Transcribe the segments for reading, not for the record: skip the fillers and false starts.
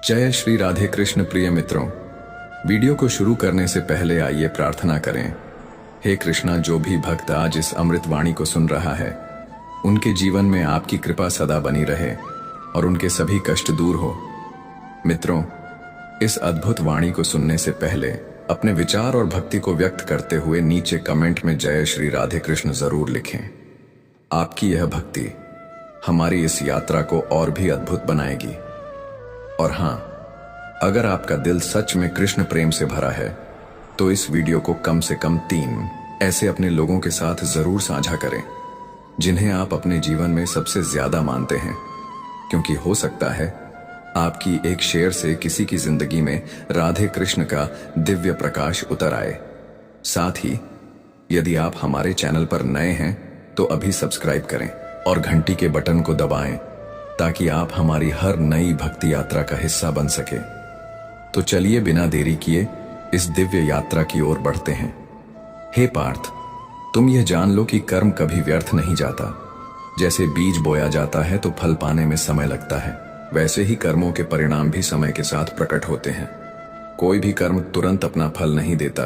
जय श्री राधे कृष्ण। प्रिय मित्रों, वीडियो को शुरू करने से पहले आइए प्रार्थना करें। हे कृष्णा, जो भी भक्त आज इस अमृत वाणी को सुन रहा है, उनके जीवन में आपकी कृपा सदा बनी रहे और उनके सभी कष्ट दूर हो। मित्रों, इस अद्भुत वाणी को सुनने से पहले अपने विचार और भक्ति को व्यक्त करते हुए नीचे कमेंट में जय श्री राधे कृष्ण जरूर लिखें। आपकी यह भक्ति हमारी इस यात्रा को और भी अद्भुत बनाएगी। और हां, अगर आपका दिल सच में कृष्ण प्रेम से भरा है तो इस वीडियो को कम से कम 3 ऐसे अपने लोगों के साथ जरूर साझा करें जिन्हें आप अपने जीवन में सबसे ज्यादा मानते हैं, क्योंकि हो सकता है आपकी एक शेयर से किसी की जिंदगी में राधे कृष्ण का दिव्य प्रकाश उतर आए। साथ ही यदि आप हमारे चैनल पर नए हैं तो अभी सब्सक्राइब करें और घंटी के बटन को दबाएं ताकि आप हमारी हर नई भक्ति यात्रा का हिस्सा बन सके। तो चलिए बिना देरी किए इस दिव्य यात्रा की ओर बढ़ते हैं। हे पार्थ, तुम यह जान लो कि कर्म कभी व्यर्थ नहीं जाता। जैसे बीज बोया जाता है तो फल पाने में समय लगता है, वैसे ही कर्मों के परिणाम भी समय के साथ प्रकट होते हैं। कोई भी कर्म तुरंत अपना फल नहीं देता,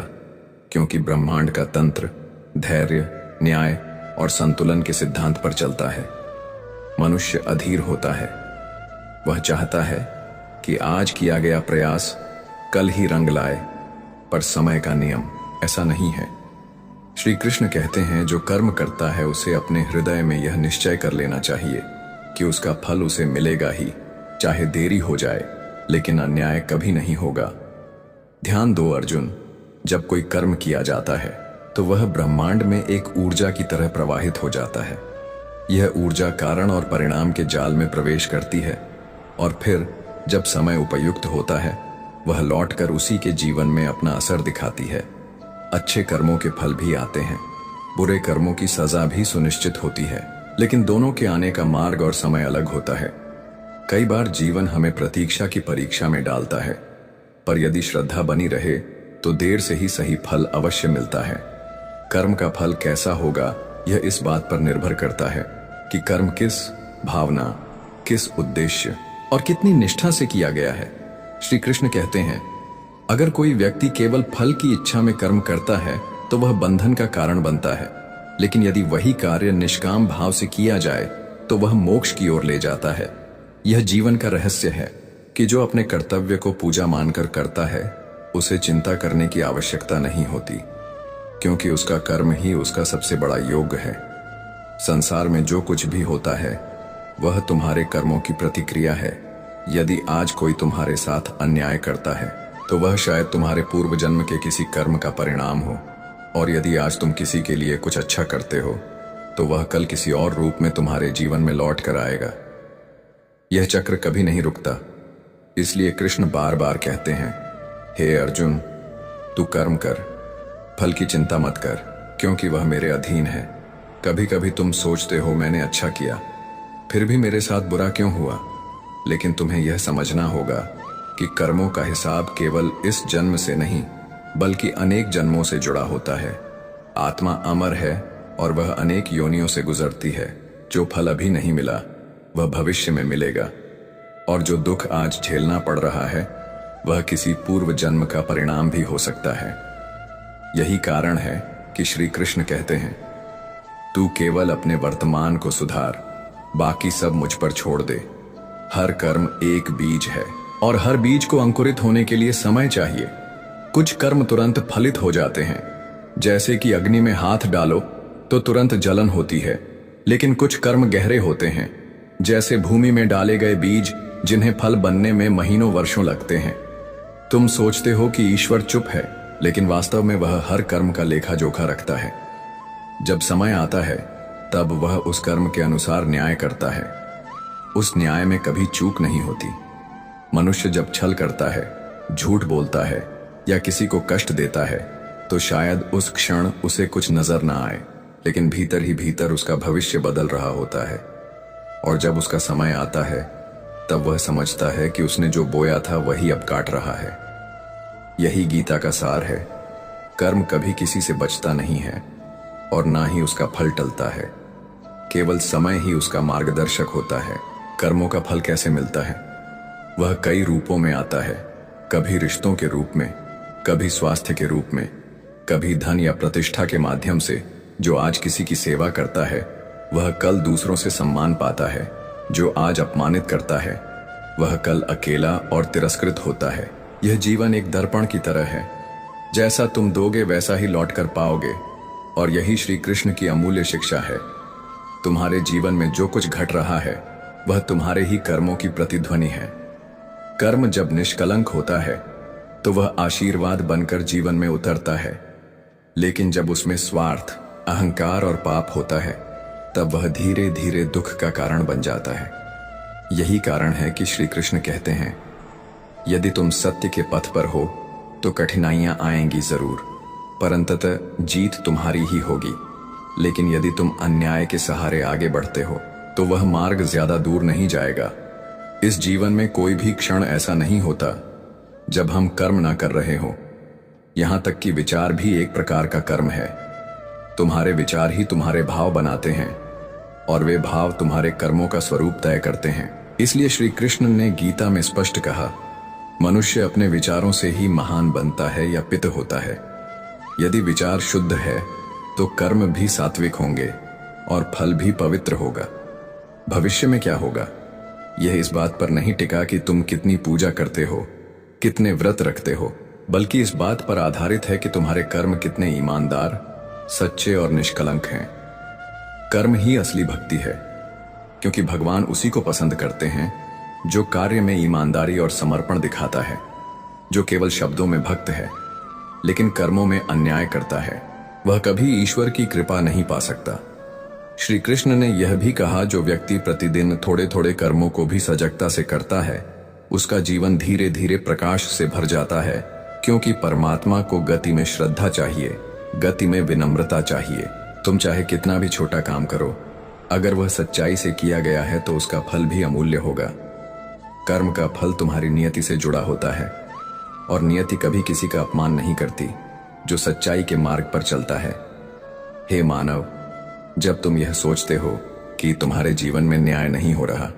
क्योंकि ब्रह्मांड का तंत्र धैर्य, न्याय और संतुलन के सिद्धांत पर चलता है। मनुष्य अधीर होता है। वह चाहता है कि आज किया गया प्रयास कल ही रंग लाए, पर समय का नियम ऐसा नहीं है। श्री कृष्ण कहते हैं, जो कर्म करता है उसे अपने हृदय में यह निश्चय कर लेना चाहिए कि उसका फल उसे मिलेगा ही, चाहे देरी हो जाए, लेकिन अन्याय कभी नहीं होगा। ध्यान दो अर्जुन, जब कोई कर्म किया जाता है तो वह ब्रह्मांड में एक ऊर्जा की तरह प्रवाहित हो जाता है। यह ऊर्जा कारण और परिणाम के जाल में प्रवेश करती है और फिर जब समय उपयुक्त होता है वह लौटकर उसी के जीवन में अपना असर दिखाती है। अच्छे कर्मों के फल भी आते हैं, बुरे कर्मों की सजा भी सुनिश्चित होती है, लेकिन दोनों के आने का मार्ग और समय अलग होता है। कई बार जीवन हमें प्रतीक्षा की परीक्षा में डालता है, पर यदि श्रद्धा बनी रहे तो देर से ही सही फल अवश्य मिलता है। कर्म का फल कैसा होगा यह इस बात पर निर्भर करता है कि कर्म किस भावना, किस उद्देश्य और कितनी निष्ठा से किया गया है। श्री कृष्ण कहते हैं, अगर कोई व्यक्ति केवल फल की इच्छा में कर्म करता है तो वह बंधन का कारण बनता है, लेकिन यदि वही कार्य निष्काम भाव से किया जाए तो वह मोक्ष की ओर ले जाता है। यह जीवन का रहस्य है कि जो अपने कर्तव्य को पूजा मानकर करता है उसे चिंता करने की आवश्यकता नहीं होती, क्योंकि उसका कर्म ही उसका सबसे बड़ा योग है। संसार में जो कुछ भी होता है वह तुम्हारे कर्मों की प्रतिक्रिया है। यदि आज कोई तुम्हारे साथ अन्याय करता है तो वह शायद तुम्हारे पूर्व जन्म के किसी कर्म का परिणाम हो, और यदि आज तुम किसी के लिए कुछ अच्छा करते हो तो वह कल किसी और रूप में तुम्हारे जीवन में लौट कर आएगा। यह चक्र कभी नहीं रुकता। इसलिए कृष्ण बार बार कहते हैं, हे अर्जुन, तू कर्म कर, फल की चिंता मत कर, क्योंकि वह मेरे अधीन है। कभी कभी तुम सोचते हो मैंने अच्छा किया फिर भी मेरे साथ बुरा क्यों हुआ, लेकिन तुम्हें यह समझना होगा कि कर्मों का हिसाब केवल इस जन्म से नहीं बल्कि अनेक जन्मों से जुड़ा होता है। आत्मा अमर है और वह अनेक योनियों से गुजरती है। जो फल अभी नहीं मिला वह भविष्य में मिलेगा, और जो दुख आज झेलना पड़ रहा है वह किसी पूर्व जन्म का परिणाम भी हो सकता है। यही कारण है कि श्री कृष्ण कहते हैं, तू केवल अपने वर्तमान को सुधार, बाकी सब मुझ पर छोड़ दे। हर कर्म एक बीज है और हर बीज को अंकुरित होने के लिए समय चाहिए। कुछ कर्म तुरंत फलित हो जाते हैं, जैसे कि अग्नि में हाथ डालो तो तुरंत जलन होती है, लेकिन कुछ कर्म गहरे होते हैं, जैसे भूमि में डाले गए बीज जिन्हें फल बनने में महीनों वर्षों लगते हैं। तुम सोचते हो कि ईश्वर चुप है, लेकिन वास्तव में वह हर कर्म का लेखा जोखा रखता है। जब समय आता है तब वह उस कर्म के अनुसार न्याय करता है। उस न्याय में कभी चूक नहीं होती। मनुष्य जब छल करता है, झूठ बोलता है या किसी को कष्ट देता है तो शायद उस क्षण उसे कुछ नजर ना आए, लेकिन भीतर ही भीतर उसका भविष्य बदल रहा होता है। और जब उसका समय आता है तब वह समझता है कि उसने जो बोया था वही अब काट रहा है। यही गीता का सार है। कर्म कभी किसी से बचता नहीं है और ना ही उसका फल टलता है। केवल समय ही उसका मार्गदर्शक होता है। कर्मों का फल कैसे मिलता है? वह कई रूपों में आता है, कभी रिश्तों के रूप में, कभी स्वास्थ्य के रूप में, कभी धन या प्रतिष्ठा के माध्यम से। जो आज किसी की सेवा करता है वह कल दूसरों से सम्मान पाता है, जो आज अपमानित करता है वह कल अकेला और तिरस्कृत होता है। यह जीवन एक दर्पण की तरह है, जैसा तुम दोगे वैसा ही लौट कर पाओगे, और यही श्री कृष्ण की अमूल्य शिक्षा है। तुम्हारे जीवन में जो कुछ घट रहा है वह तुम्हारे ही कर्मों की प्रतिध्वनि है। कर्म जब निष्कलंक होता है तो वह आशीर्वाद बनकर जीवन में उतरता है, लेकिन जब उसमें स्वार्थ, अहंकार और पाप होता है तब वह धीरे धीरे दुख का कारण बन जाता है। यही कारण है कि श्री कृष्ण कहते हैं, यदि तुम सत्य के पथ पर हो तो कठिनाइयां आएंगी जरूर, पर अंततः जीत तुम्हारी ही होगी। लेकिन यदि तुम अन्याय के सहारे आगे बढ़ते हो तो वह मार्ग ज्यादा दूर नहीं जाएगा। इस जीवन में कोई भी क्षण ऐसा नहीं होता जब हम कर्म ना कर रहे हो। यहां तक कि विचार भी एक प्रकार का कर्म है। तुम्हारे विचार ही तुम्हारे भाव बनाते हैं और वे भाव तुम्हारे कर्मों का स्वरूप तय करते हैं। इसलिए श्री कृष्ण ने गीता में स्पष्ट कहा, मनुष्य अपने विचारों से ही महान बनता है या पित होता है। यदि विचार शुद्ध है तो कर्म भी सात्विक होंगे और फल भी पवित्र होगा। भविष्य में क्या होगा यह इस बात पर नहीं टिका कि तुम कितनी पूजा करते हो, कितने व्रत रखते हो, बल्कि इस बात पर आधारित है कि तुम्हारे कर्म कितने ईमानदार, सच्चे और निष्कलंक हैं। कर्म ही असली भक्ति है, क्योंकि भगवान उसी को पसंद करते हैं जो कार्य में ईमानदारी और समर्पण दिखाता है। जो केवल शब्दों में भक्त है लेकिन कर्मों में अन्याय करता है, वह कभी ईश्वर की कृपा नहीं पा सकता। श्री कृष्ण ने यह भी कहा, जो व्यक्ति प्रतिदिन थोड़े थोड़े कर्मों को भी सजगता से करता है उसका जीवन धीरे धीरे प्रकाश से भर जाता है, क्योंकि परमात्मा को गति में श्रद्धा चाहिए, गति में विनम्रता चाहिए। तुम चाहे कितना भी छोटा काम करो, अगर वह सच्चाई से किया गया है तो उसका फल भी अमूल्य होगा। कर्म का फल तुम्हारी नियति से जुड़ा होता है, और नियति कभी किसी का अपमान नहीं करती जो सच्चाई के मार्ग पर चलता है। हे मानव, जब तुम यह सोचते हो कि तुम्हारे जीवन में न्याय नहीं हो रहा,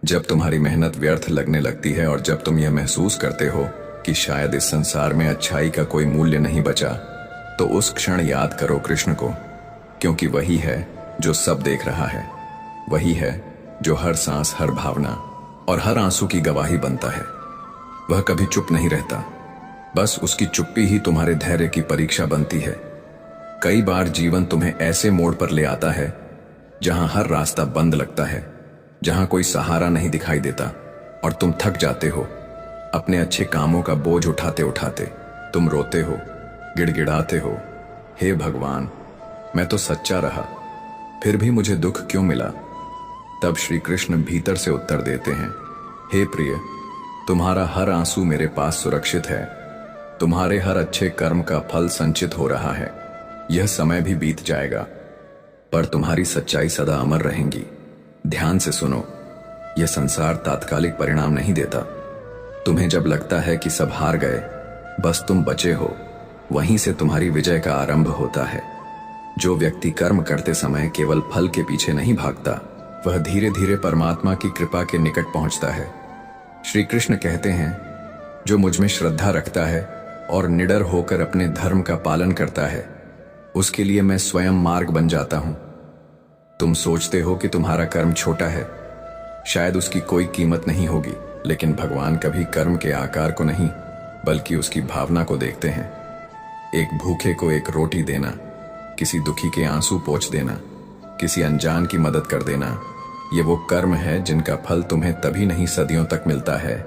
जब तुम्हारी मेहनत व्यर्थ लगने लगती है और जब तुम यह महसूस करते हो कि शायद इस संसार में अच्छाई का कोई मूल्य नहीं बचा, तो उस क्षण याद करो कृष्ण को, क्योंकि वही है जो सब देख रहा है, वही है जो हर सांस, हर भावना और हर आंसू की गवाही बनता है। वह कभी चुप नहीं रहता, बस उसकी चुप्पी ही तुम्हारे धैर्य की परीक्षा बनती है। कई बार जीवन तुम्हें ऐसे मोड़ पर ले आता है जहां हर रास्ता बंद लगता है, जहां कोई सहारा नहीं दिखाई देता और तुम थक जाते हो। अपने अच्छे कामों का बोझ उठाते उठाते तुम रोते हो, गिड़गिड़ाते हो, हे भगवान, मैं तो सच्चा रहा, फिर भी मुझे दुख क्यों मिला? तब श्री कृष्ण भीतर से उत्तर देते हैं, हे प्रिय, तुम्हारा हर आंसू मेरे पास सुरक्षित है, तुम्हारे हर अच्छे कर्म का फल संचित हो रहा है। यह समय भी बीत जाएगा, पर तुम्हारी सच्चाई सदा अमर रहेंगी। ध्यान से सुनो, यह संसार तात्कालिक परिणाम नहीं देता। तुम्हें जब लगता है कि सब हार गए, बस तुम बचे हो, वहीं से तुम्हारी विजय का आरंभ होता है। जो व्यक्ति कर्म करते समय केवल फल के पीछे नहीं भागता, वह धीरे धीरे परमात्मा की कृपा के निकट पहुंचता है। श्री कृष्ण कहते हैं, जो मुझ में श्रद्धा रखता है और निडर होकर अपने धर्म का पालन करता है, उसके लिए मैं स्वयं मार्ग बन जाता हूं। तुम सोचते हो कि तुम्हारा कर्म छोटा है, शायद उसकी कोई कीमत नहीं होगी, लेकिन भगवान कभी कर्म के आकार को नहीं बल्कि उसकी भावना को देखते हैं। एक भूखे को एक रोटी देना, किसी दुखी के आंसू पोंछ देना, किसी अनजान की मदद कर देना, ये वो कर्म है जिनका फल तुम्हें तभी नहीं सदियों तक मिलता है।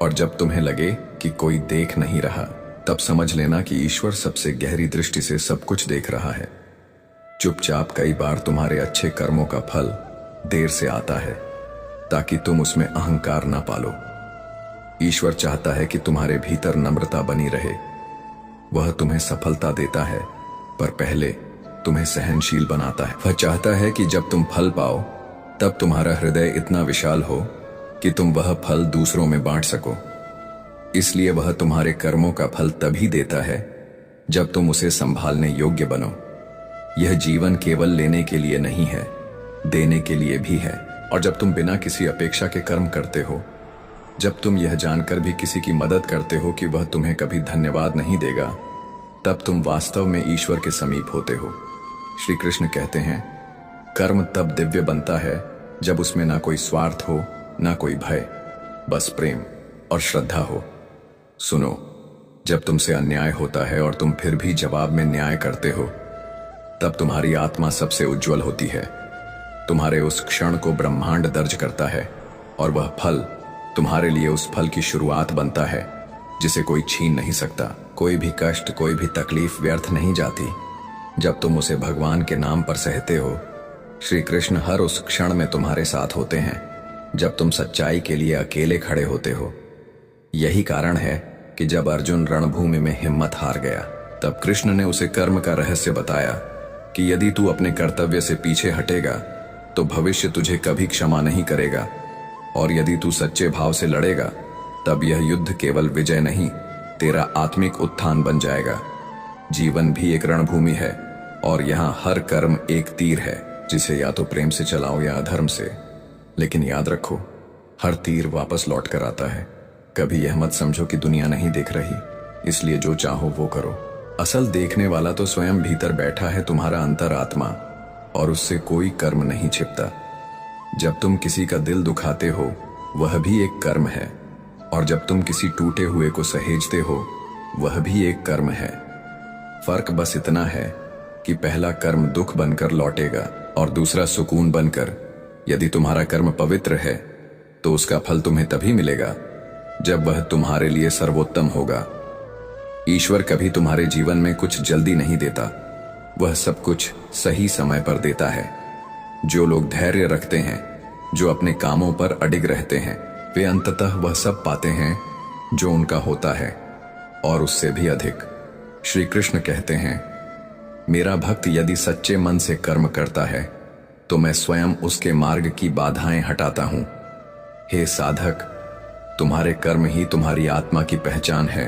और जब तुम्हें लगे कि कोई देख नहीं रहा, तब समझ लेना कि ईश्वर सबसे गहरी दृष्टि से सब कुछ देख रहा है। चुपचाप कई बार तुम्हारे अच्छे कर्मों का फल देर से आता है, ताकि तुम उसमें अहंकार ना पालो। ईश्वर चाहता है कि तुम्हारे भीतर नम्रता बनी रहे। वह तुम्हें सफलता देता है, पर पहले तुम्हें सहनशील बनाता है। वह चाहता है कि जब तुम फल पाओ, तब तुम्हारा हृदय इतना विशाल हो कि तुम वह फल दूसरों में बांट सको। इसलिए वह तुम्हारे कर्मों का फल तभी देता है जब तुम उसे संभालने योग्य बनो। यह जीवन केवल लेने के लिए नहीं है, देने के लिए भी है। और जब तुम बिना किसी अपेक्षा के कर्म करते हो, जब तुम यह जानकर भी किसी की मदद करते हो कि वह तुम्हें कभी धन्यवाद नहीं देगा, तब तुम वास्तव में ईश्वर के समीप होते हो। श्री कृष्ण कहते हैं, कर्म तब दिव्य बनता है जब उसमें ना कोई स्वार्थ हो, ना कोई भय, बस प्रेम और श्रद्धा हो। सुनो, जब तुमसे अन्याय होता है और तुम फिर भी जवाब में न्याय करते हो, तब तुम्हारी आत्मा सबसे उज्जवल होती है। तुम्हारे उस क्षण को ब्रह्मांड दर्ज करता है और वह फल तुम्हारे लिए उस फल की शुरुआत बनता है जिसे कोई छीन नहीं सकता। कोई भी कष्ट, कोई भी तकलीफ व्यर्थ नहीं जाती जब तुम उसे भगवान के नाम पर सहते हो। श्री कृष्ण हर उस क्षण में तुम्हारे साथ होते हैं जब तुम सच्चाई के लिए अकेले खड़े होते हो। यही कारण है कि जब अर्जुन रणभूमि में हिम्मत हार गया, तब कृष्ण ने उसे कर्म का रहस्य बताया कि यदि तू अपने कर्तव्य से पीछे हटेगा तो भविष्य तुझे कभी क्षमा नहीं करेगा, और यदि तू सच्चे भाव से लड़ेगा तब यह युद्ध केवल विजय नहीं, तेरा आत्मिक उत्थान बन जाएगा। जीवन भी एक रणभूमि है और यहाँ हर कर्म एक तीर है जिसे या तो प्रेम से चलाओ या अधर्म से। लेकिन याद रखो, हर तीर वापस लौट कर आता है। कभी यह मत समझो कि दुनिया नहीं देख रही, इसलिए जो चाहो वो करो। असल देखने वाला तो स्वयं भीतर बैठा है, तुम्हारा अंतरात्मा, और उससे कोई कर्म नहीं छिपता। जब तुम किसी का दिल दुखाते हो, वह भी एक कर्म है, और जब तुम किसी टूटे हुए को सहेजते हो, वह भी एक कर्म है। फर्क बस इतना है कि पहला कर्म दुख बनकर लौटेगा और दूसरा सुकून बनकर। यदि तुम्हारा कर्म पवित्र है तो उसका फल तुम्हें तभी मिलेगा जब वह तुम्हारे लिए सर्वोत्तम होगा। ईश्वर कभी तुम्हारे जीवन में कुछ जल्दी नहीं देता, वह सब कुछ सही समय पर देता है। जो लोग धैर्य रखते हैं, जो अपने कामों पर अडिग रहते हैं, वे अंततः वह सब पाते हैं जो उनका होता है, और उससे भी अधिक। श्री कृष्ण कहते हैं, मेरा भक्त यदि सच्चे मन से कर्म करता है तो मैं स्वयं उसके मार्ग की बाधाएं हटाता हूं। हे साधक, तुम्हारे कर्म ही तुम्हारी आत्मा की पहचान है।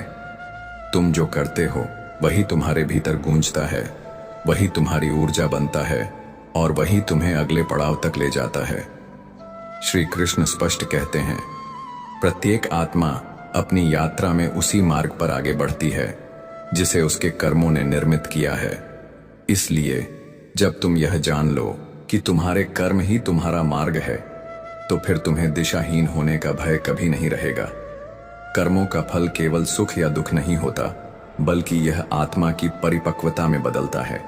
तुम जो करते हो वही तुम्हारे भीतर गूंजता है, वही तुम्हारी ऊर्जा बनता है, और वही तुम्हें अगले पड़ाव तक ले जाता है। श्री कृष्ण स्पष्ट कहते हैं, प्रत्येक आत्मा अपनी यात्रा में उसी मार्ग पर आगे बढ़ती है जिसे उसके कर्मों ने निर्मित किया है। इसलिए जब तुम यह जान लो कि तुम्हारे कर्म ही तुम्हारा मार्ग है, तो फिर तुम्हें दिशाहीन होने का भय कभी नहीं रहेगा। कर्मों का फल केवल सुख या दुख नहीं होता, बल्कि यह आत्मा की परिपक्वता में बदलता है।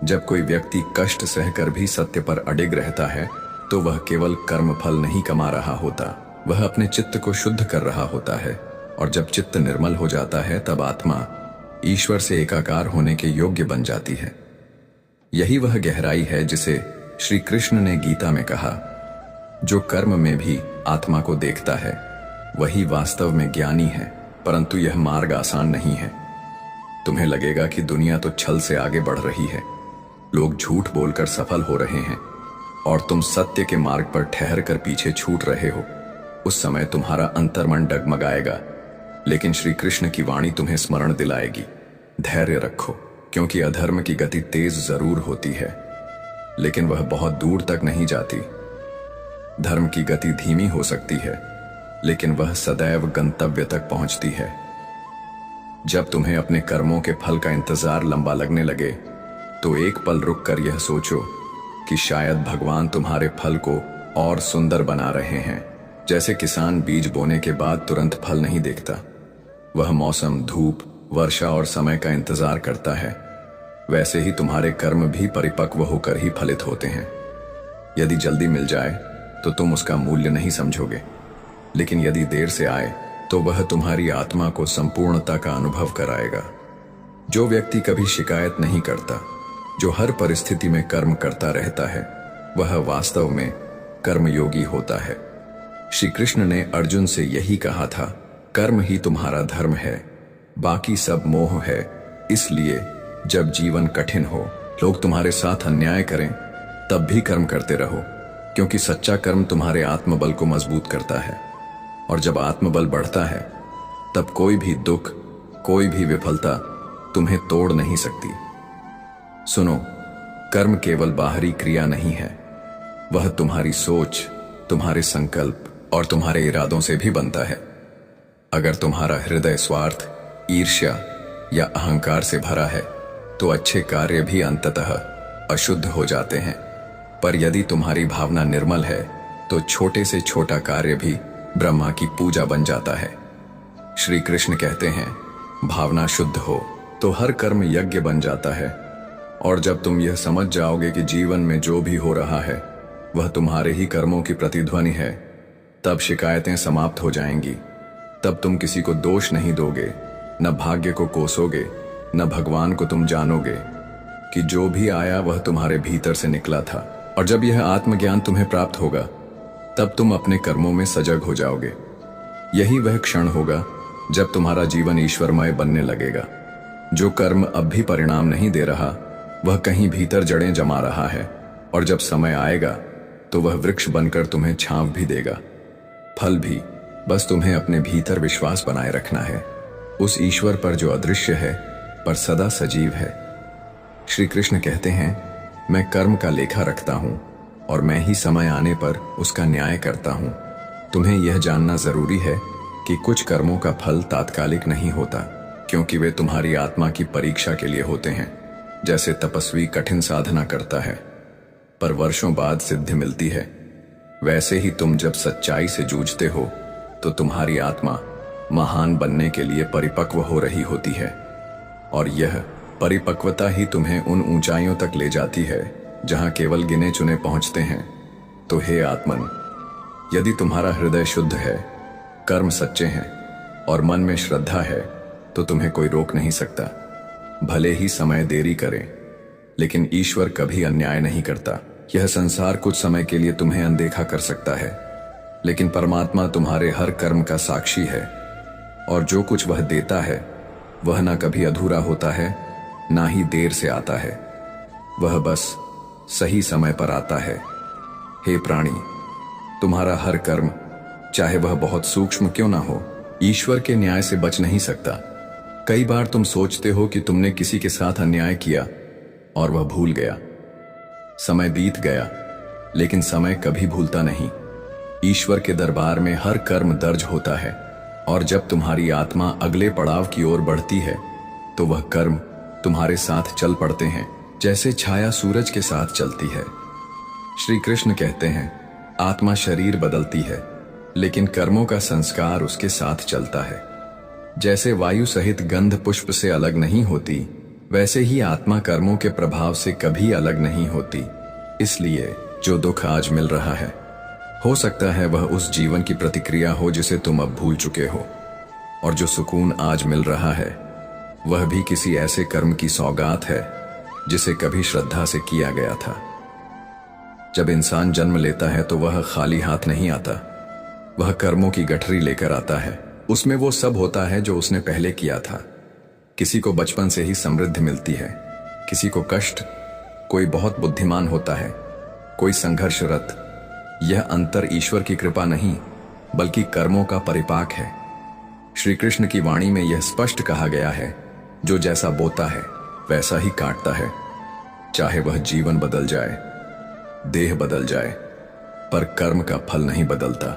जब कोई व्यक्ति कष्ट सहकर भी सत्य पर अडिग रहता है, तो वह केवल कर्म फल नहीं कमा रहा होता, वह अपने चित्त को शुद्ध कर रहा होता है। और जब चित्त निर्मल हो जाता है, तब आत्मा ईश्वर से एकाकार होने के योग्य बन जाती है। यही वह गहराई है जिसे श्री कृष्ण ने गीता में कहा, जो कर्म में भी आत्मा को देखता है वही वास्तव में ज्ञानी है। परंतु यह मार्ग आसान नहीं है। तुम्हें लगेगा कि दुनिया तो छल से आगे बढ़ रही है, लोग झूठ बोलकर सफल हो रहे हैं, और तुम सत्य के मार्ग पर ठहर कर पीछे छूट रहे हो। उस समय तुम्हारा अंतर्मन डगमगाएगा, लेकिन श्री कृष्ण की वाणी तुम्हें स्मरण दिलाएगी, धैर्य रखो, क्योंकि अधर्म की गति तेज जरूर होती है, लेकिन वह बहुत दूर तक नहीं जाती। धर्म की गति धीमी हो सकती है, लेकिन वह सदैव गंतव्य तक पहुंचती है। जब तुम्हें अपने कर्मों के फल का इंतजार लंबा लगने लगे, तो एक पल रुक कर यह सोचो कि शायद भगवान तुम्हारे फल को और सुंदर बना रहे हैं। जैसे किसान बीज बोने के बाद तुरंत फल नहीं देखता, वह मौसम, धूप, वर्षा और समय का इंतजार करता है, वैसे ही तुम्हारे कर्म भी परिपक्व होकर ही फलित होते हैं। यदि जल्दी मिल जाए तो तुम उसका मूल्य नहीं समझोगे, लेकिन यदि देर से आए तो वह तुम्हारी आत्मा को संपूर्णता का अनुभव कराएगा। जो व्यक्ति कभी शिकायत नहीं करता, जो हर परिस्थिति में कर्म करता रहता है, वह वास्तव में कर्मयोगी होता है। श्री कृष्ण ने अर्जुन से यही कहा था, कर्म ही तुम्हारा धर्म है, बाकी सब मोह है। इसलिए जब जीवन कठिन हो, लोग तुम्हारे साथ अन्याय करें, तब भी कर्म करते रहो, क्योंकि सच्चा कर्म तुम्हारे आत्मबल को मजबूत करता है। और जब आत्मबल बढ़ता है, तब कोई भी दुख, कोई भी विफलता तुम्हें तोड़ नहीं सकती। सुनो, कर्म केवल बाहरी क्रिया नहीं है, वह तुम्हारी सोच, तुम्हारे संकल्प, और तुम्हारे इरादों से भी बनता है। अगर तुम्हारा हृदय स्वार्थ, ईर्ष्या या अहंकार से भरा है तो अच्छे कार्य भी अंततः अशुद्ध हो जाते हैं। पर यदि तुम्हारी भावना निर्मल है तो छोटे से छोटा कार्य भी ब्रह्मा की पूजा बन जाता है। श्री कृष्ण कहते हैं, भावना शुद्ध हो तो हर कर्म यज्ञ बन जाता है। और जब तुम यह समझ जाओगे कि जीवन में जो भी हो रहा है वह तुम्हारे ही कर्मों की प्रतिध्वनि है, तब शिकायतें समाप्त हो जाएंगी। तब तुम किसी को दोष नहीं दोगे, न भाग्य को कोसोगे, न भगवान को तुम जानोगे कि जो भी आया वह तुम्हारे भीतर से निकला था। और जब यह आत्मज्ञान तुम्हें प्राप्त होगा तब तुम अपने कर्मों में सजग हो जाओगे। यही वह क्षण होगा जब तुम्हारा जीवन ईश्वरमय बनने लगेगा। जो कर्म अब भी परिणाम नहीं दे रहा वह कहीं भीतर जड़ें जमा रहा है, और जब समय आएगा तो वह वृक्ष बनकर तुम्हें छांव भी देगा, फल भी। बस तुम्हें अपने भीतर विश्वास बनाए रखना है उस ईश्वर पर जो अदृश्य है पर सदा सजीव है। श्री कृष्ण कहते हैं, मैं कर्म का लेखा रखता हूं और मैं ही समय आने पर उसका न्याय करता हूं। तुम्हें यह जानना जरूरी है कि कुछ कर्मों का फल तात्कालिक नहीं होता, क्योंकि वे तुम्हारी आत्मा की परीक्षा के लिए होते हैं। जैसे तपस्वी कठिन साधना करता है पर वर्षों बाद सिद्धि मिलती है, वैसे ही तुम जब सच्चाई से जूझते हो तो तुम्हारी आत्मा महान बनने के लिए परिपक्व हो रही होती है, और यह परिपक्वता ही तुम्हें उन ऊंचाइयों तक ले जाती है जहां केवल गिने चुने पहुंचते हैं। तो हे आत्मन, यदि तुम्हारा हृदय शुद्ध है, कर्म सच्चे हैं और मन में श्रद्धा है तो तुम्हें कोई रोक नहीं सकता। भले ही समय देरी करे, लेकिन ईश्वर कभी अन्याय नहीं करता। यह संसार कुछ समय के लिए तुम्हें अनदेखा कर सकता है, लेकिन परमात्मा तुम्हारे हर कर्म का साक्षी है, और जो कुछ वह देता है वह ना कभी अधूरा होता है, ना ही देर से आता है। वह बस सही समय पर आता है। हे प्राणी, तुम्हारा हर कर्म, चाहे वह बहुत सूक्ष्म क्यों ना हो, ईश्वर के न्याय से बच नहीं सकता। कई बार तुम सोचते हो कि तुमने किसी के साथ अन्याय किया और वह भूल गया। समय बीत गया, लेकिन समय कभी भूलता नहीं। ईश्वर के दरबार में हर कर्म दर्ज होता है, और जब तुम्हारी आत्मा अगले पड़ाव की ओर बढ़ती है तो वह कर्म तुम्हारे साथ चल पड़ते हैं, जैसे छाया सूरज के साथ चलती है। श्री कृष्ण कहते हैं, आत्मा शरीर बदलती है, लेकिन कर्मों का संस्कार उसके साथ चलता है। जैसे वायु सहित गंध पुष्प से अलग नहीं होती, वैसे ही आत्मा कर्मों के प्रभाव से कभी अलग नहीं होती। इसलिए जो दुख आज मिल रहा है, हो सकता है वह उस जीवन की प्रतिक्रिया हो जिसे तुम अब भूल चुके हो, और जो सुकून आज मिल रहा है वह भी किसी ऐसे कर्म की सौगात है जिसे कभी श्रद्धा से किया गया था। जब इंसान जन्म लेता है तो वह खाली हाथ नहीं आता, वह कर्मों की गठरी लेकर आता है। उसमें वो सब होता है जो उसने पहले किया था। किसी को बचपन से ही समृद्धि मिलती है, किसी को कष्ट, कोई बहुत बुद्धिमान होता है, कोई संघर्षरत। यह अंतर ईश्वर की कृपा नहीं बल्कि कर्मों का परिपाक है। श्री कृष्ण की वाणी में यह स्पष्ट कहा गया है, जो जैसा बोता है वैसा ही काटता है। चाहे वह जीवन बदल जाए, देह बदल जाए, पर कर्म का फल नहीं बदलता।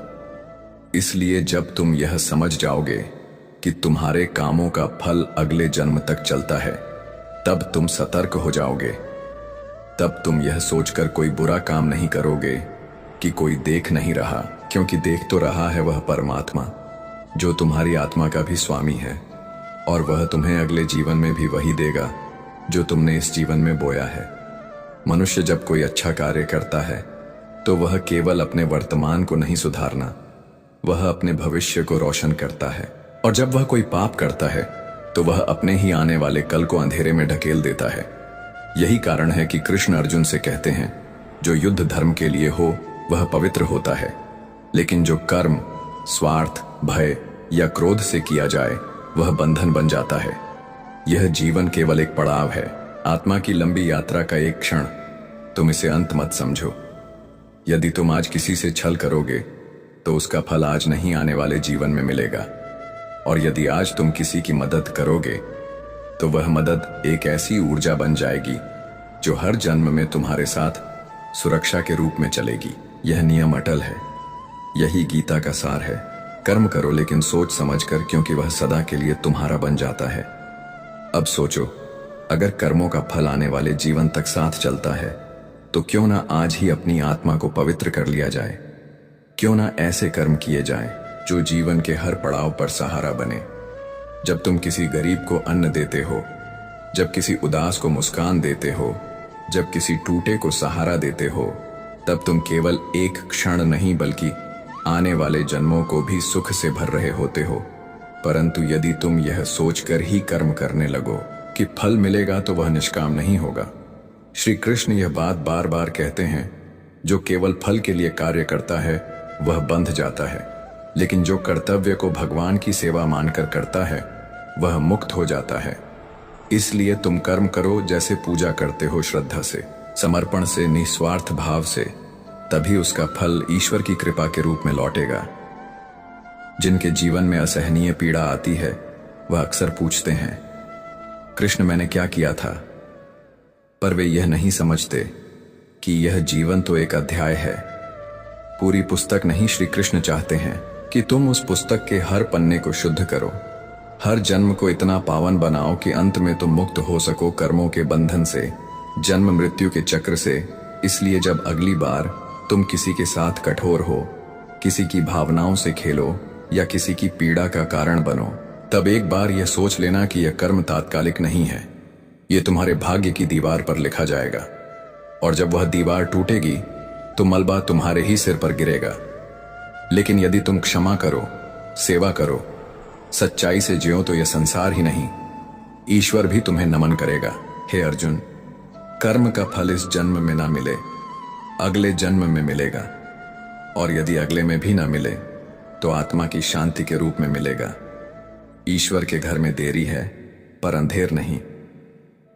इसलिए जब तुम यह समझ जाओगे कि तुम्हारे कामों का फल अगले जन्म तक चलता है, तब तुम सतर्क हो जाओगे। तब तुम यह सोचकर कोई बुरा काम नहीं करोगे कि कोई देख नहीं रहा, क्योंकि देख तो रहा है वह परमात्मा, जो तुम्हारी आत्मा का भी स्वामी है, और वह तुम्हें अगले जीवन में भी वही देगा जो तुमने इस जीवन में बोया है। मनुष्य जब कोई अच्छा कार्य करता है तो वह केवल अपने वर्तमान को नहीं सुधारना, वह अपने भविष्य को रोशन करता है। और जब वह कोई पाप करता है तो वह अपने ही आने वाले कल को अंधेरे में ढकेल देता है। यही कारण है कि कृष्ण अर्जुन से कहते हैं, जो युद्ध धर्म के लिए हो वह पवित्र होता है, लेकिन जो कर्म स्वार्थ, भय या क्रोध से किया जाए वह बंधन बन जाता है। यह जीवन केवल एक पड़ाव है, आत्मा की लंबी यात्रा का एक क्षण। तुम इसे अंत मत समझो। यदि तुम आज किसी से छल करोगे तो उसका फल आज नहीं आने वाले जीवन में मिलेगा, और यदि आज तुम किसी की मदद करोगे तो वह मदद एक ऐसी ऊर्जा बन जाएगी जो हर जन्म में तुम्हारे साथ सुरक्षा के रूप में चलेगी। यह नियम अटल है। यही गीता का सार है। कर्म करो लेकिन सोच समझकर, क्योंकि वह सदा के लिए तुम्हारा बन जाता है। अब सोचो, अगर कर्मों का फल आने वाले जीवन तक साथ चलता है तो क्यों ना आज ही अपनी आत्मा को पवित्र कर लिया जाए। क्यों ना ऐसे कर्म किए जाएं जो जीवन के हर पड़ाव पर सहारा बने। जब तुम किसी गरीब को अन्न देते हो, जब किसी उदास को मुस्कान देते हो, जब किसी टूटे को सहारा देते हो, तब तुम केवल एक क्षण नहीं बल्कि आने वाले जन्मों को भी सुख से भर रहे होते हो। परंतु यदि तुम यह सोचकर ही कर्म करने लगो कि फल मिलेगा तो वह निष्काम नहीं होगा। श्री कृष्ण यह बात बार बार कहते हैं, जो केवल फल के लिए कार्य करता है वह बंध जाता है, लेकिन जो कर्तव्य को भगवान की सेवा मानकर करता है वह मुक्त हो जाता है। इसलिए तुम कर्म करो जैसे पूजा करते हो, श्रद्धा से, समर्पण से, निस्वार्थ भाव से, तभी उसका फल ईश्वर की कृपा के रूप में लौटेगा। जिनके जीवन में असहनीय पीड़ा आती है वह अक्सर पूछते हैं, कृष्ण मैंने क्या किया था? पर वे यह नहीं समझते कि यह जीवन तो एक अध्याय है, पूरी पुस्तक नहीं। श्री कृष्ण चाहते हैं कि तुम उस पुस्तक के हर पन्ने को शुद्ध करो, हर जन्म को इतना पावन बनाओ कि अंत में तुम मुक्त हो सको कर्मों के बंधन से, जन्म मृत्यु के चक्र से। इसलिए जब अगली बार तुम किसी के साथ कठोर हो, किसी की भावनाओं से खेलो या किसी की पीड़ा का कारण बनो, तब एक बार यह सोच लेना कि यह कर्म तात्कालिक नहीं है, यह तुम्हारे भाग्य की दीवार पर लिखा जाएगा। और जब वह दीवार टूटेगी तो मलबा तुम्हारे ही सिर पर गिरेगा। लेकिन यदि तुम क्षमा करो, सेवा करो, सच्चाई से जियो, तो यह संसार ही नहीं, ईश्वर भी तुम्हें नमन करेगा। हे अर्जुन, कर्म का फल इस जन्म में ना मिले, अगले जन्म में मिलेगा। और यदि अगले में भी ना मिले तो आत्मा की शांति के रूप में मिलेगा। ईश्वर के घर में देरी है पर अंधेर नहीं,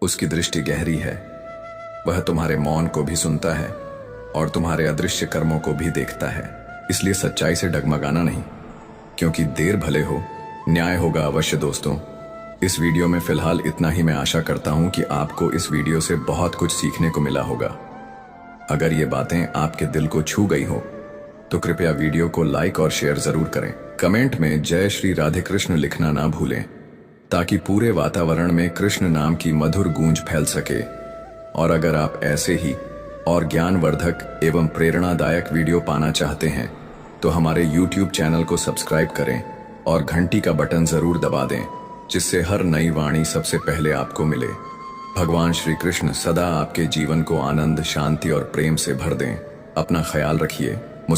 उसकी दृष्टि गहरी है। वह तुम्हारे मौन को भी सुनता है और तुम्हारे अदृश्य कर्मों को भी देखता है। इसलिए सच्चाई से डगमगाना नहीं, क्योंकि देर भले हो, न्याय होगा अवश्य। दोस्तों, इस वीडियो में फिलहाल इतना ही। मैं आशा करता हूं कि आपको इस वीडियो से बहुत कुछ सीखने को मिला होगा। अगर ये बातें आपके दिल को छू गई हो तो कृपया वीडियो को लाइक और शेयर जरूर करें। कमेंट में जय श्री राधे कृष्ण लिखना ना भूलें, ताकि पूरे वातावरण में कृष्ण नाम की मधुर गूंज फैल सके। और अगर आप ऐसे ही और ज्ञानवर्धक एवं प्रेरणादायक वीडियो पाना चाहते हैं तो हमारे YouTube चैनल को सब्सक्राइब करें और घंटी का बटन जरूर दबा दें, जिससे हर नई वाणी सबसे पहले आपको मिले। भगवान श्री कृष्ण सदा आपके जीवन को आनंद, शांति और प्रेम से भर दें। अपना ख्याल रखिए।